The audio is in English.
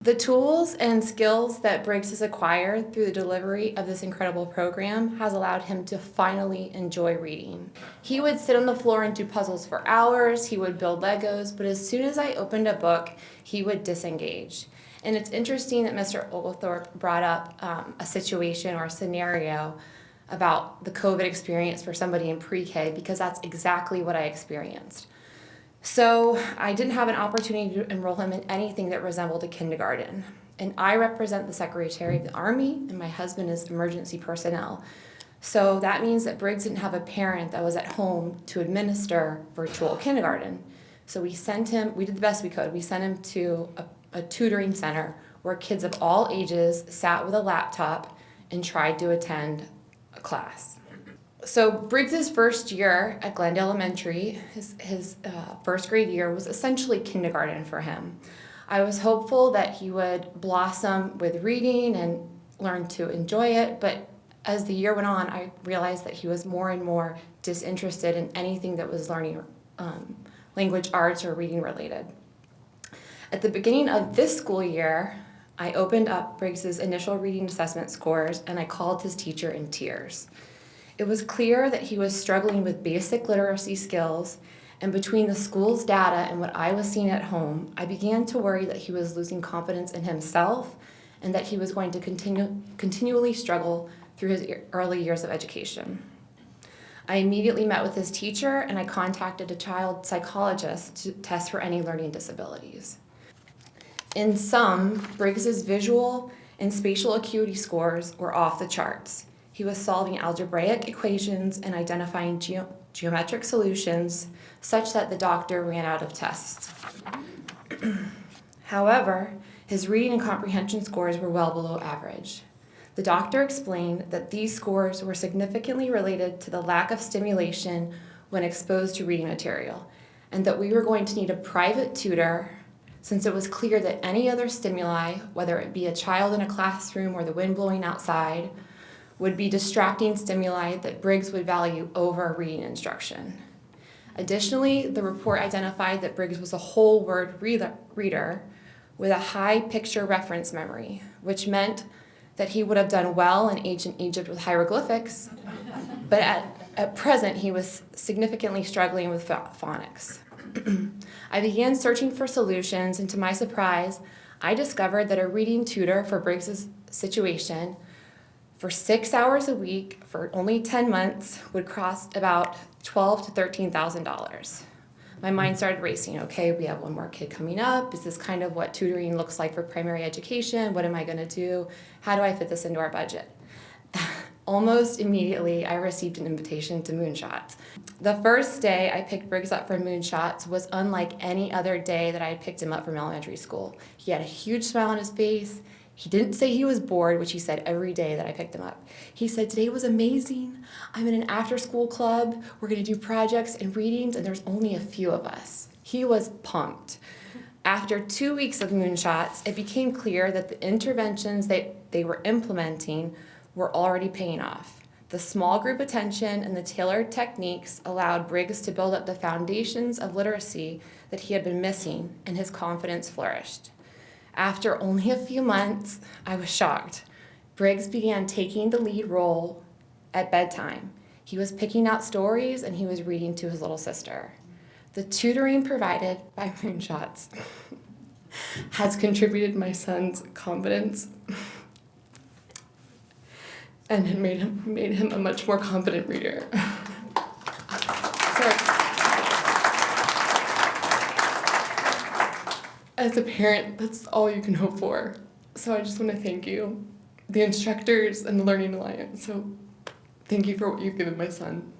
The tools and skills that Briggs has acquired through the delivery of this incredible program has allowed him to finally enjoy reading. He would sit on the floor and do puzzles for hours, he would build Legos, but as soon as I opened a book, he would disengage. And it's interesting that Mr. Oglethorpe brought up a situation or a scenario about the COVID experience for somebody in pre-K, because that's exactly what I experienced. So I didn't have an opportunity to enroll him in anything that resembled a kindergarten. And I represent the Secretary of the Army, and my husband is emergency personnel. So that means that Briggs didn't have a parent that was at home to administer virtual kindergarten. So we sent him, we did the best we could. We sent him to a tutoring center where kids of all ages sat with a laptop and tried to attend a class. So Briggs's first year at Glendale Elementary, his first grade year, was essentially kindergarten for him. I was hopeful that he would blossom with reading and learn to enjoy it, but as the year went on, I realized that he was more and more disinterested in anything that was learning language arts or reading related. At the beginning of this school year, I opened up Briggs's initial reading assessment scores and I called his teacher in tears. It was clear that he was struggling with basic literacy skills, and between the school's data and what I was seeing at home, I began to worry that he was losing confidence in himself and that he was going to continually struggle through his early years of education. I immediately met with his teacher and I contacted a child psychologist to test for any learning disabilities. In sum, Briggs's visual and spatial acuity scores were off the charts. He was solving algebraic equations and identifying geometric solutions such that the doctor ran out of tests. However, his reading and comprehension scores were well below average. The doctor explained that these scores were significantly related to the lack of stimulation when exposed to reading material, and that we were going to need a private tutor since it was clear that any other stimuli, whether it be a child in a classroom or the wind blowing outside, would be distracting stimuli that Briggs would value over reading instruction. Additionally, the report identified that Briggs was a whole word reader with a high picture reference memory, which meant that he would have done well in ancient Egypt with hieroglyphics, but at present he was significantly struggling with phonics. I began searching for solutions, and to my surprise, I discovered that a reading tutor for Briggs's situation for 6 hours a week for only 10 months would cost about $12,000 to $13,000. My mind started racing. Okay, we have one more kid coming up. Is this kind of what tutoring looks like for primary education? What am I gonna do? How do I fit this into our budget? Almost immediately, I received an invitation to Moonshot. The first day I picked Briggs up from Moonshots was unlike any other day that I had picked him up from elementary school. He had a huge smile on his face. He didn't say he was bored, which he said every day that I picked him up. He said, "Today was amazing. I'm in an after-school club. We're gonna do projects and readings, and there's only a few of us." He was pumped. After 2 weeks of Moonshots, it became clear that the interventions they were implementing were already paying off. The small group attention and the tailored techniques allowed Briggs to build up the foundations of literacy that he had been missing, and his confidence flourished. After only a few months, I was shocked. Briggs began taking the lead role at bedtime. He was picking out stories and he was reading to his little sister. The tutoring provided by Moonshots has contributed to my son's confidence and it made him a much more confident reader. As a parent, that's all you can hope for. So I just want to thank you, the instructors and the Learning Alliance. So thank you for what you've given my son.